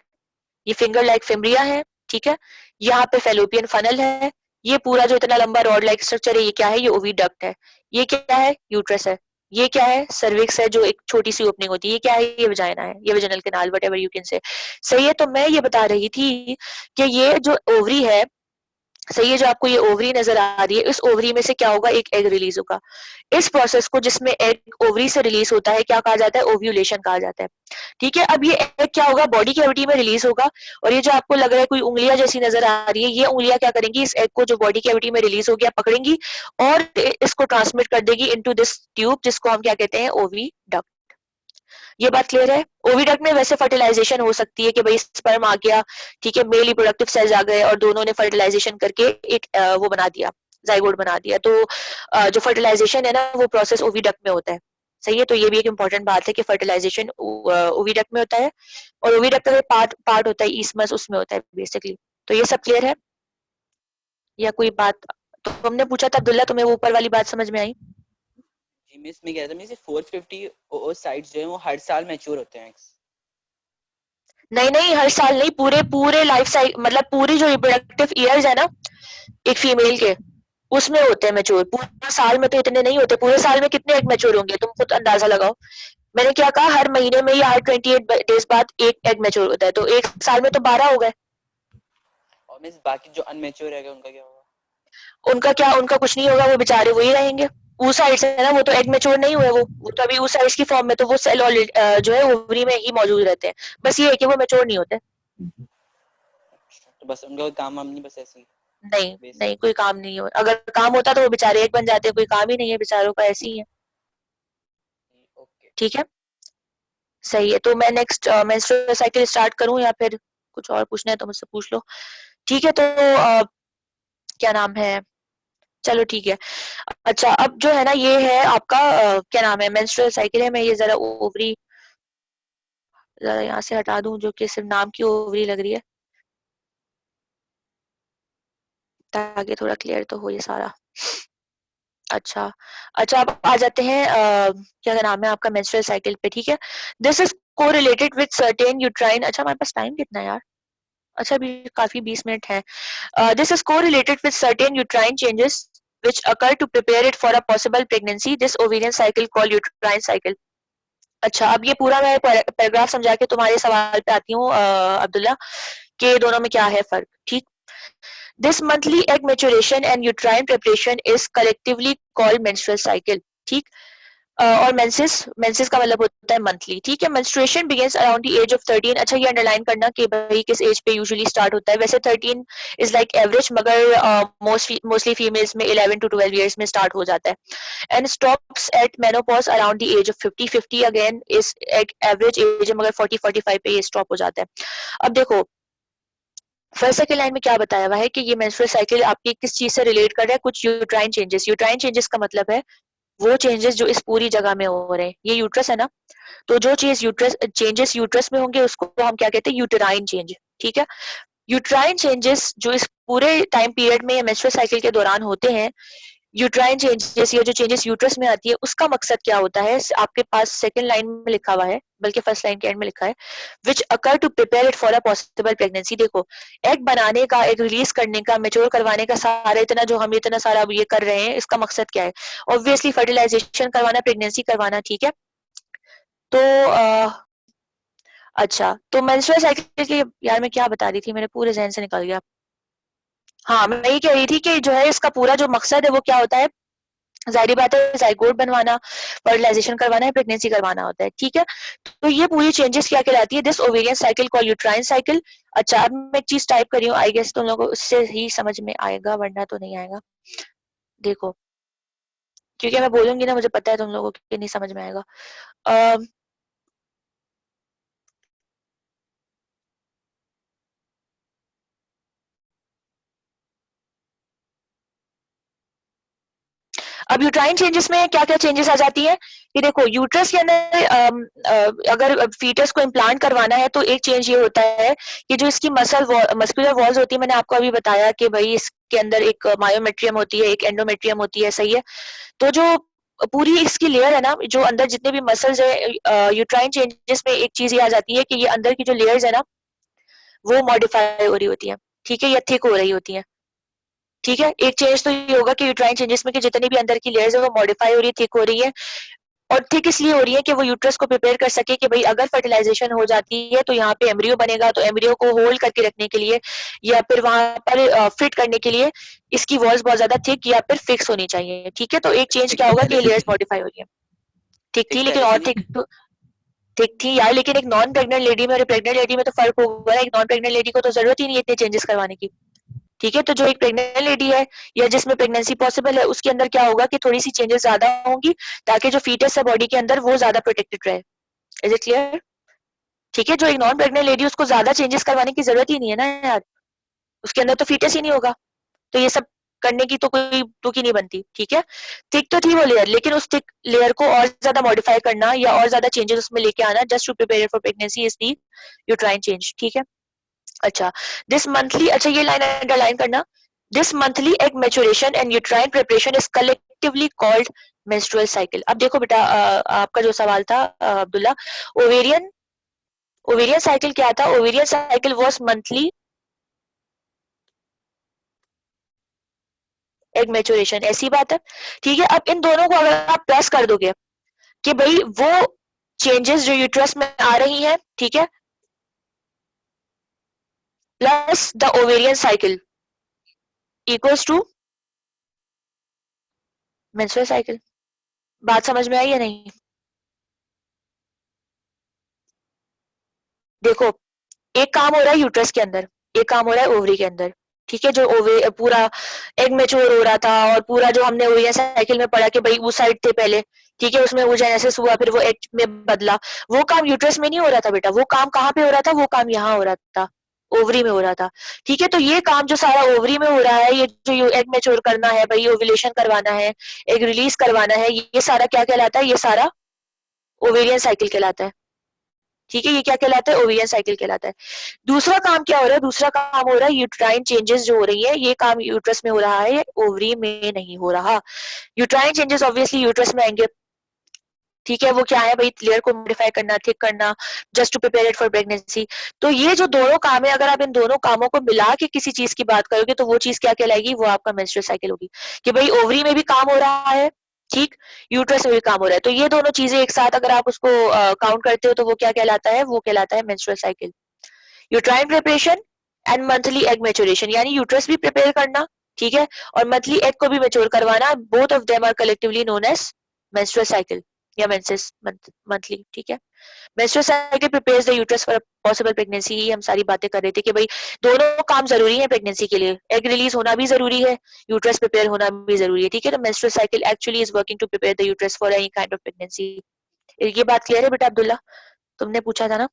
Speaker 1: ये फिंगर लाइक फिम्ब्रिया है, ठीक है। यहाँ पे फेलोपियन फनल है, ये पूरा जो इतना लंबा रॉड लाइक स्ट्रक्चर है, ये क्या है? ये ओविडक्ट है। ये क्या है? यूट्रस है। ये क्या है? सर्विक्स है, जो एक छोटी सी ओपनिंग होती है। ये क्या है? ये वजाइना है, ये vaginal canal, what ever you can say, सही है। तो मैं ये बता रही थी कि ये जो ओवरी है, सही है, जो आपको ये ओवरी नजर आ रही है, इस ओवरी में से क्या होगा? एक एग रिलीज होगा। इस प्रोसेस को जिसमें एग ओवरी से रिलीज होता है क्या कहा जाता है? ओव्यूलेशन कहा जाता है, ठीक है। अब ये एग क्या होगा? बॉडी कैविटी में रिलीज होगा, और ये जो आपको लग रहा है कोई उंगलियां जैसी नजर आ रही है, ये उंगलियां क्या करेंगी? इस एग को जो बॉडी कैविटी में रिलीज हो गया पकड़ेंगी और इसको ट्रांसमिट कर देगी इनटू दिस ट्यूब, जिसको हम क्या कहते हैं? ओविडक्ट। ये बात क्लियर है? ओविडक्ट में वैसे फर्टिलाइजेशन हो सकती है कि भाई स्पर्म आ गया, ठीक है, मेल रिप्रोडक्टिव सेल्स आ गए और दोनों ने फर्टिलाइजेशन करके एक वो बना दिया, जाइगोट बना दिया। तो जो फर्टिलाइजेशन है ना, वो प्रोसेस ओविडक्ट में होता है, सही है। तो ये भी एक इम्पोर्टेंट बात है कि फर्टिलाइजेशन ओविडक्ट में होता है, और ओविडक्ट का पार्ट पार्ट होता है ईस्मस, उसमें होता है बेसिकली। तो ये सब क्लियर है या कोई बात तो हमने पूछा था अब्दुल्ला, तुम्हें वो ऊपर वाली बात समझ में आई?
Speaker 2: जी मिस, मैं कह रहा था मिस, 450 oocytes जो है वो हर साल मैच्योर होते हैं।
Speaker 1: नहीं नहीं, हर साल नहीं, पूरे पूरे लाइफ साइकिल, मतलब पूरी जो रिप्रोडक्टिव ईयर्स है ना एक फीमेल के, उसमें होते हैं मैच्योर। पूरे साल में तो इतने नहीं होते, पूरे साल में कितने एग मैच्योर होंगे तुम खुद अंदाजा लगाओ। मैंने क्या कहा, हर महीने में या हर 28 डेज बाद एक एग मैच्योर होता है, तो एक साल में तो 12 हो गए।
Speaker 2: और मिस बाकी जो अनमेच्योर रहेगा उनका क्या होगा?
Speaker 1: उनका क्या, उनका कुछ नहीं होगा, वो बेचारे वही रहेंगे। oocytes है ना, वो तो एग मैच्योर नहीं हुए, वो तो अभी oocytes की फॉर्म में, तो वो सेल जो है ओवरी में ही मौजूद रहते हैं। बस ये है कि वो मैच्योर नहीं होते।
Speaker 2: तो बस उनका कोई काम वाम नहीं, बस ऐसे ही
Speaker 1: नहीं
Speaker 2: बेसिक।
Speaker 1: नहीं, कोई काम नहीं हो, अगर काम होता तो वो बेचारे एक बन जाते, कोई काम ही नहीं है बेचारों का, ऐसे ही है।
Speaker 2: ओके।
Speaker 1: ठीक है, सही है। तो मैं नेक्स्ट मेंस्ट्रुअल साइकिल स्टार्ट करूं या फिर कुछ और पूछना है तो मुझसे पूछ लो। ठीक है, तो क्या नाम है, चलो ठीक है। अच्छा, अब जो है ना ये है आपका क्या नाम है, मेंस्ट्रुअल साइकिल है। मैं ये जरा ओवरी जरा यहाँ से हटा दूं, जो कि सिर्फ नाम की ओवरी लग रही है, ताकि थोड़ा क्लियर तो हो ये सारा। अच्छा, अच्छा, अब आ जाते हैं क्या नाम है आपका मेंस्ट्रुअल साइकिल पे। ठीक है, this is correlated with certain uterine. अच्छा, हमारे पास टाइम कितना है यार? अच्छा, अभी काफी 20 मिनट है। This is correlated with certain uterine changes which occur to prepare it for a possible pregnancy. This ovarian cycle called uterine cycle. अच्छा, अब ये पूरा मैं पैराग्राफ समझा के तुम्हारे सवाल पे आती हूँ अब्दुल्ला, कि दोनों में क्या है फर्क। ठीक, this monthly egg maturation and uterine preparation is collectively called menstrual cycle. ठीक, और मेंसेस, मेंसेस का मतलब होता है मंथली। ठीक है, menstruation begins around the age of 13। अच्छा, ये अंडरलाइन करना कि भाई किस एज पे यूजुअली स्टार्ट होता है। वैसे 13 इज लाइक एवरेज, मगर मोस्टली फीमेल्स में 11 to 12 ईयर्स में स्टार्ट हो जाता है and stops at menopause around the age of 50। 50 again is एक एवरेज एज है, मगर 40-45 पे ये स्टॉप हो जाता है। अब देखो, फर्स्ट सेकंड लाइन में क्या बताया हुआ है कि ये मेंस्ट्रुअल साइकिल आपकी किस चीज से रिलेट कर रहा है, कुछ यूट्राइन चेंजेस। यूट्राइन चेंजेस का मतलब है वो चेंजेस जो इस पूरी जगह में हो रहे हैं। ये यूट्रस है ना, तो जो चीज यूट्रस चेंजेस यूट्रस में होंगे उसको हम क्या कहते हैं, यूटेराइन चेंज। ठीक है, यूट्राइन चेंजेस जो इस पूरे टाइम पीरियड में मेंस्ट्रुअल साइकिल के दौरान होते हैं, यूट्राइन चेंजेस, ये जो चेंजेस यूट्रस में आती है, उसका मकसद क्या होता है, आपके पास सेकंड लाइन में लिखा हुआ है, बल्कि फर्स्ट लाइन के एंड में लिखा है, which occur to prepare it for a possible pregnancy. देखो, एग बनाने का, एग रिलीज करने का, मेच्योर करवाने का सारा इतना जो हम इतना सारा अब ये कर रहे हैं, इसका मकसद क्या है? ऑब्वियसली फर्टिलाइजेशन करवाना, प्रेगनेंसी करवाना। ठीक है, तो अच्छा, तो मेंस्ट्रुअल साइकिल की, यार मैं क्या बता रही थी, मेरे पूरे जहन से निकल गया। हाँ, मैं ये कह रही थी कि जो है इसका पूरा जो मकसद है वो क्या होता है, जाहिर बात है जाइगोट बनवाना, फर्टिलाइजेशन करवाना है, प्रेगनेंसी करवाना होता है। ठीक है, तो ये पूरी चेंजेस क्या कहलाती है, this ovarian cycle call uterine cycle. अच्छा, अब मैं एक चीज टाइप कर रही हूँ, आई गेस तुम लोगों को उससे ही समझ में आएगा, वरना तो नहीं आएगा। देखो, क्योंकि मैं बोलूंगी ना, मुझे पता है तुम लोगों को नहीं समझ में आएगा। अब यूट्राइन चेंजेस में क्या क्या चेंजेस आ जाती है कि देखो, यूट्रस के अंदर अगर फीटस को इम्प्लांट करवाना है तो एक चेंज ये होता है कि जो इसकी मस्कुलर वॉल्स होती है, मैंने आपको अभी बताया कि भाई इसके अंदर एक मायोमेट्रियम होती है, एक एंडोमेट्रियम होती है, सही है। तो जो पूरी इसकी लेयर है ना, जो अंदर जितने भी मसल्स है, यूट्राइन चेंजेस में एक चीज ये आ जाती है कि ये अंदर की जो लेयर्स है ना, वो मॉडिफाई हो रही होती है। ठीक है, या थिक हो रही होती है। ठीक है, एक चेंज तो ये होगा कि यूट्राइन चेंजेस में कि जितनी भी अंदर की लेयर्स है वो मॉडिफाई हो रही है, थिक हो रही है। और थिक इसलिए हो रही है कि वो यूट्रस को प्रिपेयर कर सके कि भाई अगर फर्टिलाइजेशन हो जाती है तो यहाँ पे एम्ब्रियो बनेगा, तो एम्ब्रियो को होल्ड करके रखने के लिए या फिर वहां पर फिट करने के लिए इसकी वॉल्स बहुत ज्यादा थिक या फिर फिक्स होनी चाहिए। ठीक है, तो एक चेंज
Speaker 2: थिक
Speaker 1: क्या
Speaker 2: तो
Speaker 1: होगा
Speaker 2: पहले
Speaker 1: कि
Speaker 2: से
Speaker 1: लेयर्स
Speaker 2: थी।
Speaker 1: मॉडिफाई हो रही है। ठीक थी,
Speaker 2: थिक
Speaker 1: लेकिन
Speaker 2: पहले से
Speaker 1: और
Speaker 2: नहीं
Speaker 1: थिक
Speaker 2: थी।
Speaker 1: तो ठीक थी यार, लेकिन एक नॉन प्रेग्नेंट लेडी में और प्रेग्नेंट लेडी में तो फर्क होगा ना। एक नॉन प्रेग्नेंट लेडी को तो जरूरत ही नहीं है इतने चेंजेस करवाने की। ठीक है, तो जो एक प्रेग्नेंट लेडी है या जिसमें प्रेगनेंसी पॉसिबल है, उसके अंदर क्या होगा कि थोड़ी सी चेंजेस ज्यादा होंगी, ताकि जो फीटस है बॉडी के अंदर वो ज्यादा प्रोटेक्टेड रहे। Is it clear? ठीक है, जो एक नॉन प्रेग्नेंट लेडी, उसको ज्यादा चेंजेस करवाने की जरूरत ही नहीं है ना यार, उसके अंदर तो फीटस ही नहीं होगा, तो ये सब करने की तो कोई तुक ही नहीं बनती। ठीक है, थिक तो थी वो लेयर, लेकिन उस थिक लेयर को और ज्यादा मॉडिफाई करना या और ज्यादा चेंजेस उसमें लेके आना, just to prepare for pregnancy, is the uterine change. ठीक है, अच्छा, दिस मंथली, अच्छा ये लाइन अंडरलाइन करना, this monthly egg maturation and uterine preparation is collectively called menstrual cycle. अब देखो बेटा, आपका जो सवाल था अब्दुल्ला, ओवेरियन ओवेरियन साइकिल क्या था? Ovarian cycle was monthly egg maturation, ऐसी बात है। ठीक है, अब इन दोनों को अगर आप प्लस कर दोगे कि भाई वो चेंजेस जो यूट्रस में आ रही हैं, ठीक है, plus the ovarian cycle equals to menstrual cycle. बात समझ में आई या नहीं? देखो, एक काम हो रहा है यूट्रस के अंदर, एक काम हो रहा है ओवरी के अंदर। ठीक है, जो ओवे पूरा एग मेच्योर हो रहा था और पूरा जो हमने ओवेरियन साइकिल में पढ़ा कि भाई वो साइड थे पहले, ठीक है, उसमें ओजाइनेसिस हुआ, फिर वो एग में बदला, वो काम यूट्रस में नहीं हो रहा था बेटा, वो काम कहाँ पे हो रहा था? वो काम यहाँ हो रहा था, ओवरी में हो रहा था। ठीक है, तो ये काम जो सारा ओवरी में हो रहा है, ये जो एग मेच्योर करना है भाई, ओव्यूलेशन करवाना है, एग रिलीज करवाना है, ये सारा क्या कहलाता है? ये सारा ओवेरियन साइकिल कहलाता है। ठीक है, ये क्या कहलाता है? ओवेरियन साइकिल कहलाता है। दूसरा काम क्या हो रहा है? दूसरा काम हो रहा है यूट्राइन चेंजेस जो हो रही है, ये काम यूट्रस में हो रहा है, ये ओवरी में नहीं हो रहा। यूट्राइन चेंजेस ऑब्वियसली यूट्रस में आएंगे। ठीक है, वो क्या है भाई? लेयर को मॉडिफाई करना, थिक करना, just to prepare it for pregnancy. तो ये जो दोनों काम है, अगर आप इन दोनों कामों को मिला के किसी चीज की बात करोगे तो वो चीज क्या कहलाएगी? वो आपका मेंस्ट्रुअल साइकिल होगी, कि भाई ओवरी में भी काम हो रहा है, ठीक, यूट्रस में भी काम हो रहा है। तो ये दोनों चीजें एक साथ अगर आप उसको काउंट करते हो तो वो क्या कहलाता है? वो कहलाता है menstrual cycle. Uterine preparation and monthly egg maturation, यानी यूट्रस भी प्रिपेयर करना, ठीक है, और मंथली एग को भी मैच्योर करवाना, both of them are collectively known as menstrual cycle या मेंसेस मंथली। ठीक है, menstrual cycle prepares the uterus for possible pregnancy. ही हम सारी बातें कर रहे थे कि भाई दोनों काम जरूरी है प्रेगनेंसी के लिए, एग रिलीज होना भी जरूरी है, यूट्रस प्रिपेयर होना भी जरूरी है। ठीक है, तो menstrual cycle actually is working to prepare the uterus for any kind of pregnancy. ये बात क्लियर है बेटा अब्दुल्ला? तुमने पूछा था ना?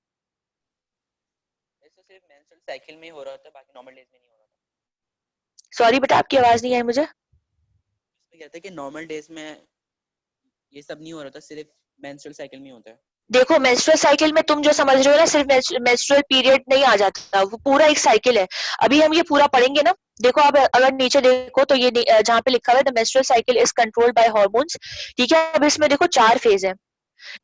Speaker 2: ऐसा सिर्फ मेंस्ट्रुअल साइकिल में ही हो रहा था, बाकी नॉर्मल डेज में नहीं हो रहा था।
Speaker 1: सॉरी बेटा, आपकी आवाज नहीं आई मुझे।
Speaker 2: इसमें कहते हैं कि नॉर्मल डेज में ये सब नहीं हो रहा था, सिर्फ मेंस्ट्रुअल साइकिल में ही होता है।
Speaker 1: देखो, मेंस्ट्रुअल साइकिल में तुम जो समझ रहे हो ना, सिर्फ मेंस्ट्रुअल पीरियड नहीं आ जाता, वो पूरा एक साइकिल है। अभी हम ये पूरा पढ़ेंगे ना। देखो, अब अगर नीचे देखो तो ये जहाँ पे लिखा हुआ है the menstrual cycle is controlled by hormones. ठीक है, अब इसमें देखो 4 फेज है।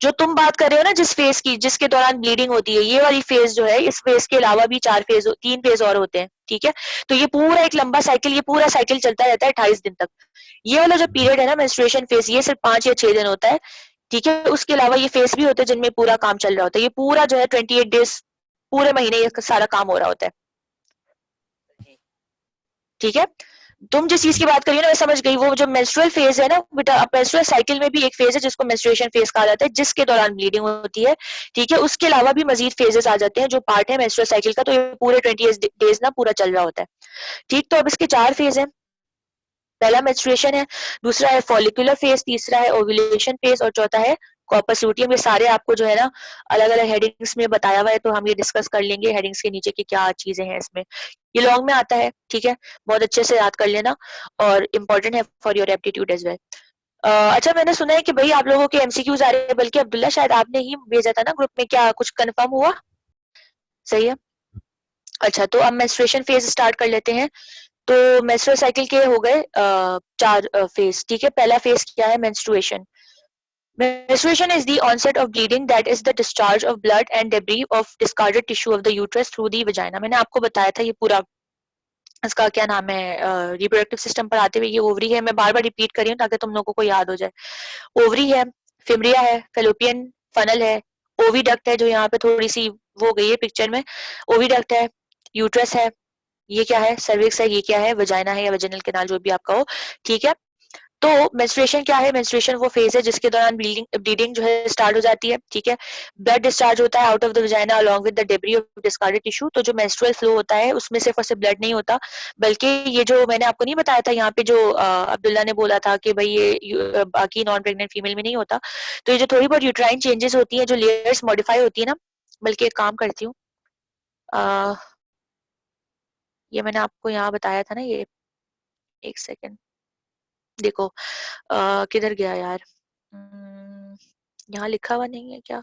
Speaker 1: जो तुम बात कर रहे हो ना जिस फेज की, जिसके दौरान ब्लीडिंग होती है, ये वाली फेज जो है, इस फेज के अलावा भी 3 फेज और होते हैं। ठीक है, तो ये पूरा एक लंबा साइकिल, ये पूरा साइकिल चलता रहता है 28 दिन तक। ये वाला जो पीरियड है ना मेंस्ट्रुएशन फेज, ये सिर्फ 5 या 6 दिन होता है। ठीक है, उसके अलावा ये फेज भी होते हैं जिनमें पूरा काम चल रहा होता है। ये पूरा जो है 28 डेज, पूरे महीने ये सारा काम हो रहा होता है।
Speaker 2: जी।
Speaker 1: ठीक है, तुम जिस चीज की बात करिए ना मैं समझ गई। वो जो मेंस्ट्रुअल फेज है ना बेटा, मेंस्ट्रुअल साइकिल में भी एक फेज है जिसको मेंस्ट्रुएशन फेज कहा जाता है, जिसके दौरान ब्लीडिंग होती है। ठीक है, उसके अलावा भी मजीद फेजेस आ जाते हैं जो पार्ट है मेंस्ट्रुअल साइकिल का। तो ये पूरे 28 डेज ना पूरा चल रहा होता है। ठीक, तो अब इसके 4 फेज है। पहला मेंस्ट्रुएशन है, दूसरा है फॉलिकुलर फेज, तीसरा है ओव्यूलेशन फेज और चौथा है कॉर्पस लूटियम। ये सारे आपको जो है ना अलग अलग हेडिंग्स में बताया हुआ है, तो हम ये डिस्कस कर लेंगे हेडिंग्स के नीचे की क्या चीजें हैं इसमें। ये लॉन्ग में आता है, ठीक है, बहुत अच्छे से याद कर लेना और इम्पोर्टेंट है for your aptitude as well. अच्छा, मैंने सुना है कि भाई आप लोगों के एमसीक्यूज आ रहे हैं, बल्कि अब्दुल्ला शायद आपने ही भेजा था ना ग्रुप में, क्या कुछ कंफर्म हुआ? सही है। अच्छा, तो अब मेंस्ट्रुएशन फेज स्टार्ट कर लेते हैं। तो मेंस्ट्रुअल साइकिल के हो गए 4 फेज। ठीक है, पहला फेज क्या है? Menstruation. Menstruation is the onset of bleeding, that is the discharge of blood and debris of discarded tissue of the uterus through the vagina. मैंने आपको बताया था ये पूरा, इसका क्या नाम है, रिप्रोडक्टिव सिस्टम पर आते हुए ये ओवरी है। मैं बार बार रिपीट कर रही हूँ ताकि तुम लोगों को याद हो जाए। ओवरी है, फिमरिया है, फेलोपियन फनल है, ओविडक्ट है जो यहाँ पे थोड़ी सी वो हो गई है पिक्चर में, ओविडक्ट है, यूट्रस है, ये क्या है? सर्विक्स है, ये क्या है? वजाइना है या वजाइनल कैनाल, जो भी आपका हो। ठीक है, तो मेंस्ट्रुएशन क्या है? मेंस्ट्रुएशन वो फेज है जिसके दौरान ब्लीडिंग ब्लीडिंग जो है स्टार्ट हो जाती है। ठीक है, ब्लड डिस्चार्ज होता है out of the vagina along with the debris of discarded tissue. तो जो मेंस्ट्रुअल फ्लो होता है उसमें सिर्फ और सिर्फ ब्लड नहीं होता, बल्कि ये जो मैंने आपको नहीं बताया था यहाँ पे, जो अब्दुल्ला ने बोला था कि भाई ये बाकी नॉन प्रेग्नेंट फीमेल में नहीं होता। तो ये जो थोड़ी बहुत यूट्राइन चेंजेस होती है, जो लेयर्स मॉडिफाई होती है ना, बल्कि एक काम करती हूँ, ये मैंने आपको यहाँ बताया था ना, ये एक सेकेंड देखो, किधर गया यार? यहाँ लिखा हुआ नहीं है क्या?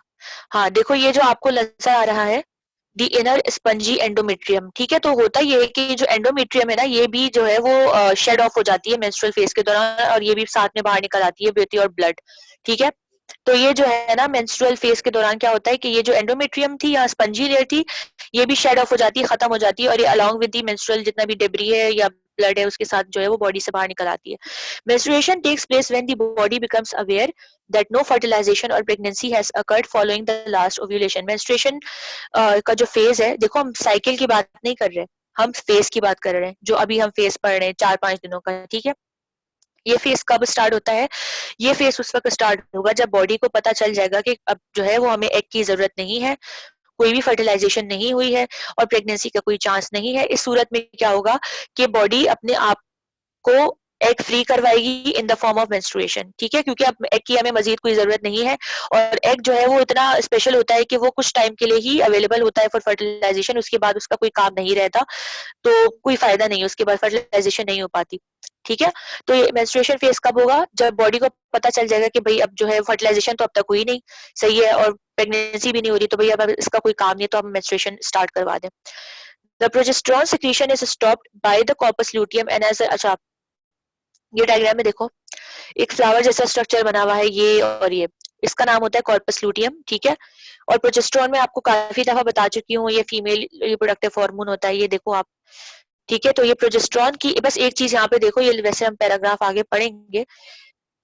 Speaker 1: हाँ देखो, ये जो आपको नजर आ रहा है, द इनर स्पंजी एंडोमेट्रियम। ठीक है, तो होता ये है कि जो एंडोमेट्रियम है ना, ये भी जो है वो शेड ऑफ हो जाती है मेंस्ट्रुअल फेज के दौरान, और ये भी साथ में बाहर निकल आती है ब्योती और ब्लड। ठीक है, तो ये जो है ना मेंस्ट्रुअल फेज के दौरान क्या होता है कि ये जो एंडोमेट्रियम थी या स्पंजी लेयर थी, ये भी शेड ऑफ हो जाती है, खत्म हो जाती है, और ये अलोंग विद द मेंस्ट्रुअल जितना भी डेब्री है या ब्लड है उसके साथ जो है वो बॉडी से बाहर निकल आती है। Menstruation takes place when the body becomes aware that no fertilization or pregnancy has occurred following the last ovulation। menstruation का जो फेज है, देखो हम साइकिल की बात नहीं कर रहे, हम फेज की बात कर रहे हैं, जो अभी हम फेज पढ़ रहे हैं 4-5 दिनों का। ठीक है, ये फेज कब स्टार्ट होता है? ये फेज उस वक्त स्टार्ट होगा जब बॉडी को पता चल जाएगा कि अब जो है वो हमें एग की जरूरत नहीं है, कोई भी फर्टिलाइजेशन नहीं हुई है और प्रेगनेंसी का कोई चांस नहीं है। इस सूरत में क्या होगा कि बॉडी अपने आप को एग फ्री करवाएगी in the form of menstruation. ठीक है, क्योंकि अब एग की हमें मजीद कोई जरूरत नहीं है, और एग जो है वो इतना स्पेशल होता है कि वो कुछ टाइम के लिए ही अवेलेबल होता है फॉर फर्टिलाइजेशन, उसके बाद उसका कोई काम नहीं रहता, तो कोई फायदा नहीं, उसके बाद फर्टिलाइजेशन नहीं हो पाती। ठीक है, तो ये मेंस्ट्रुएशन फेज कब होगा? जब बॉडी को पता चल जाएगा कि भाई अब जो है फर्टिलाइजेशन तो अब तक हुई नहीं, सही है, और प्रेगनेंसी भी नहीं हो रही, तो भाई अब इसका कोई काम नहीं है, तो हम मेंस्ट्रुएशन स्टार्ट करवा दें। The progesterone secretion is stopped by the corpus luteum and as, अच्छा ये डायग्राम में देखो एक फ्लावर जैसा स्ट्रक्चर बना हुआ है, ये और ये, इसका नाम होता है कॉर्पस लुटियम। ठीक है, और प्रोजेस्टेरोन में आपको काफी दफा बता चुकी हूँ, ये फीमेल रिप्रोडक्टिव हार्मोन होता है, ये देखो आप। ठीक है, तो ये प्रोजेस्टेरोन की बस एक चीज यहाँ पे देखो, ये वैसे हम पैराग्राफ आगे पढ़ेंगे।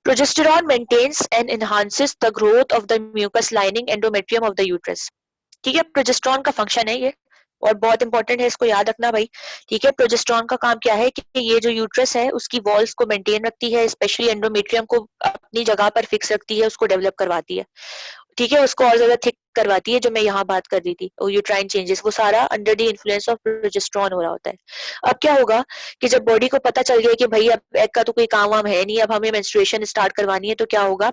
Speaker 1: Progesterone maintains and enhances the growth of the mucus lining endometrium of the uterus. ठीक है, प्रोजेस्टेरोन का फंक्शन है ये, और बहुत इंपॉर्टेंट है, इसको याद रखना भाई। ठीक है, प्रोजेस्टेरोन का काम क्या है कि ये जो यूट्रस है उसकी वॉल्स को मेंटेन रखती है, स्पेशली एंडोमेट्रियम को अपनी जगह पर फिक्स रखती है, उसको डेवलप करवाती है। ठीक है, उसको और ज्यादा थिक करवाती है, जो मैं यहाँ बात कर रही थी, और यूट्राइन चेंजेस वो सारा under the influence of progesterone हो रहा होता है। अब क्या होगा कि जब बॉडी को पता चल गया कि भाई अब एग का तो कोई काम वाम है नहीं, अब हमें मेंस्ट्रुएशन स्टार्ट करवानी है, तो क्या होगा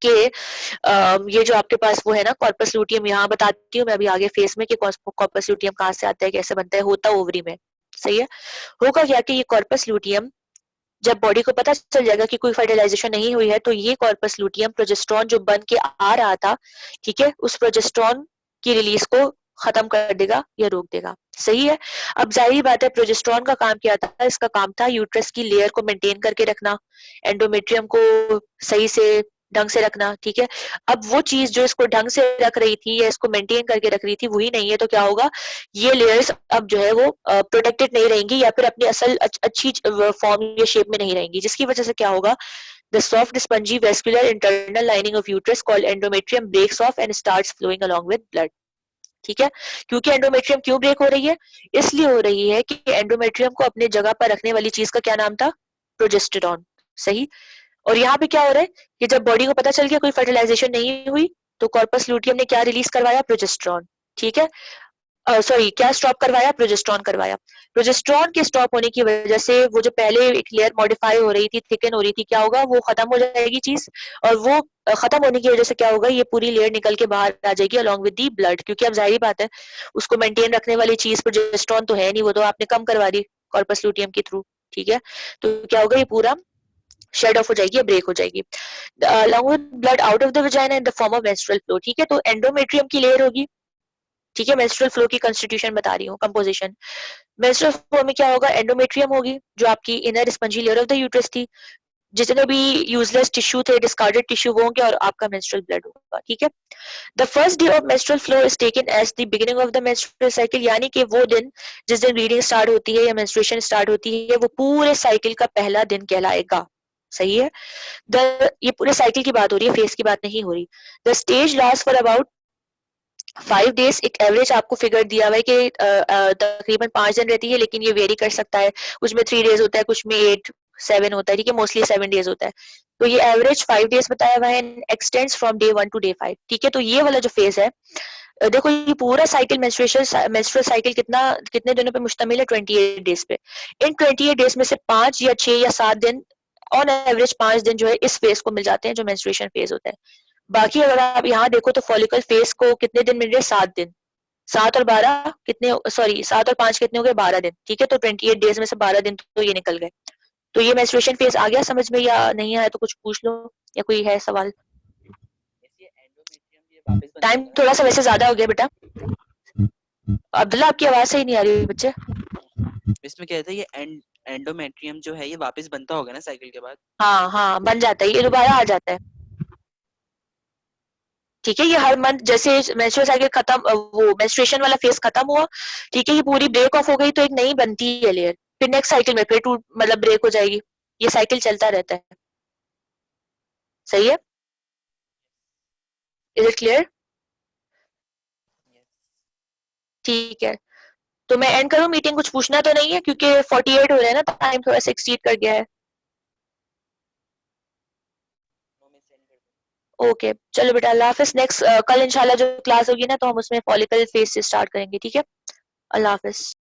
Speaker 1: कि ये जो आपके पास वो है ना कॉर्पस लुटियम, यहाँ बताती हूँ मैं अभी आगे फेस में कि कॉर्पस लुटियम कहाँ से आता है, कैसे बनता है, होता ओवरी में। सही है, होगा क्या कि ये कॉर्पस लुटियम जब बॉडी को पता चल जाएगा कि कोई फर्टिलाइजेशन नहीं हुई है, तो ये कॉर्पस लुटियम प्रोजेस्टेरोन जो बन के आ रहा था, ठीक है, उस प्रोजेस्टेरोन की रिलीज को खत्म कर देगा या रोक देगा। सही है, अब जाहिर बात है प्रोजेस्टेरोन का काम क्या था? इसका काम था यूट्रस की लेयर को मेंटेन करके रखना, एंडोमेट्रियम को सही से ढंग से रखना। ठीक है, अब वो चीज जो इसको ढंग से रख रही थी या इसको मेंटेन करके रख रही थी वही नहीं है, तो क्या होगा, ये लेयर्स अब जो है वो प्रोटेक्टेड नहीं रहेंगी, या फिर अपनी असल अच्छी फॉर्म या शेप में नहीं रहेंगी, जिसकी वजह से क्या होगा, the soft spongy vascular internal lining of uterus called endometrium breaks off and starts flowing along with blood. ठीक है, क्योंकि एंडोमेट्रियम क्यों ब्रेक हो रही है? इसलिए हो रही है कि एंडोमेट्रियम को अपने जगह पर रखने वाली चीज का क्या नाम था? प्रोजेस्टेरोन। सही, और यहाँ पे क्या हो रहा है कि जब बॉडी को पता चल गया कोई फर्टिलाइजेशन नहीं हुई, तो कॉर्पस लुटियम ने क्या रिलीज करवाया? प्रोजेस्टेरोन। ठीक है, सॉरी क्या स्टॉप करवाया? प्रोजेस्टेरोन करवाया। प्रोजेस्टेरोन के स्टॉप होने की वजह से वो जो पहले एक लेयर मॉडिफाई हो रही थी, थिकन हो रही थी, क्या होगा, वो खत्म हो जाएगी चीज, और वो खत्म होने की वजह से क्या होगा, ये पूरी लेयर निकल के बाहर आ जाएगी अलॉन्ग विद दी ब्लड, क्योंकि अब जाहिर बात है उसको मेंटेन रखने वाली चीज प्रोजेस्टेरोन तो है नहीं, वो तो आपने कम करवा दी कॉर्पस लुटियम के थ्रू। ठीक है, तो क्या होगा, ये पूरा शेड ऑफ हो जाएगी, ब्रेक हो जाएगी along with blood out of the vagina in the form of menstrual flow। ठीक है, तो एंडोमेट्रियम की लेयर होगी। ठीक है, मेंस्ट्रुअल फ्लो की कंस्टिट्यूशन बता रही हूँ, कंपोजिशन। मेंस्ट्रुअल फ्लो में क्या होगा, एंडोमेट्रियम होगी जो आपकी inner spongy layer of the uterus थी, जितने भी यूजलेस टिश्यू थे, डिस्कार्डेड टिश्यू वो होंगे, और आपका मेंस्ट्रुअल ब्लड होगा। ठीक है, the first day of menstrual flow is taken as the beginning of the menstrual cycle, यानी कि वो दिन जिस दिन ब्लीडिंग स्टार्ट होती है या मेंस्ट्रुएशन स्टार्ट होती है, वो पूरे साइकिल का पहला दिन कहलाएगा। सही है, ये पूरे साइकिल की बात हो रही है, फेस की बात नहीं हो रही। The stage last for about 5 days, एक एवरेज आपको फिगर दिया हुआ है कि तकरीबन 5 दिन रहती है, लेकिन ये वेरी कर सकता है, कुछ में 3 डेज होता है, कुछ में 8 7 होता है। ठीक है, मोस्टली 7 डेज होता है, तो ये एवरेज 5 डेज बताया हुआ है, extends from day 1 to day 5। ठीक है, तो ये वाला जो फेज है, देखो ये पूरा साइकिल मेंस्ट्रुअल साइकिल कितने दिनों पे मुश्तमिल है? 28 डेज पे। इन 28 डेज में से 5 या 6 या 7 दिन, ऑन एवरेज 5 दिन जो है इस फेज को मिल जाते हैं जो मेंस्ट्रुएशन फेज होता है। बाकी अगर आप यहाँ देखो तो फॉलिकल फेज को कितने दिन मिल रहे हैं? 7 दिन। 7 और 12 कितने, सॉरी 7 और 5 कितने हो गए? 12 दिन। ठीक है, तो 28 डेज में से 12 दिन तो ये निकल गए। तो ये मेंस्ट्रुएशन फेज आ गया समझ में, या नहीं आया तो कुछ पूछ लो, या कोई है सवाल?
Speaker 2: ये एंडोमेट्रियम ये वापस बन
Speaker 1: टाइम
Speaker 2: जाता है।
Speaker 1: थोड़ा सा वैसे ज्यादा हो गया बेटा, अब्दुल्ला आपकी आवाज सही नहीं आ रही बच्चे।
Speaker 2: इसमें कहते हैं ये एंडोमेट्रियम जो है ये वापस बनता होगा ना साइकिल के बाद।
Speaker 1: हाँ हाँ बन जाता है, ये दोबारा आ जाता है। ठीक है, ये हर मंथ जैसे मेंस्ट्रुअल साइकिल खत्म, वो मेंस्ट्रुएशन वाला फेज खत्म हुआ, ठीक है, ये पूरी ब्रेक ऑफ हो गई तो एक नई बनती है लेयर, फिर नेक्स्ट साइकिल में फिर टूट मतलब ब्रेक हो जाएगी। ये साइकिल चलता रहता है। सही है। Is it clear? ठीक है, तो मैं एंड करूँ मीटिंग? कुछ पूछना तो नहीं है क्योंकि 48 हो रहे हैं ना, टाइम थोड़ा सा एक्सीड कर गया है। ओके चलो बेटा, अल्लाह हाफिज। नेक्स्ट कल इंशाल्लाह जो क्लास होगी ना तो हम उसमें फॉलिकल फेज से स्टार्ट करेंगे, ठीक है। अल्लाह हाफिज।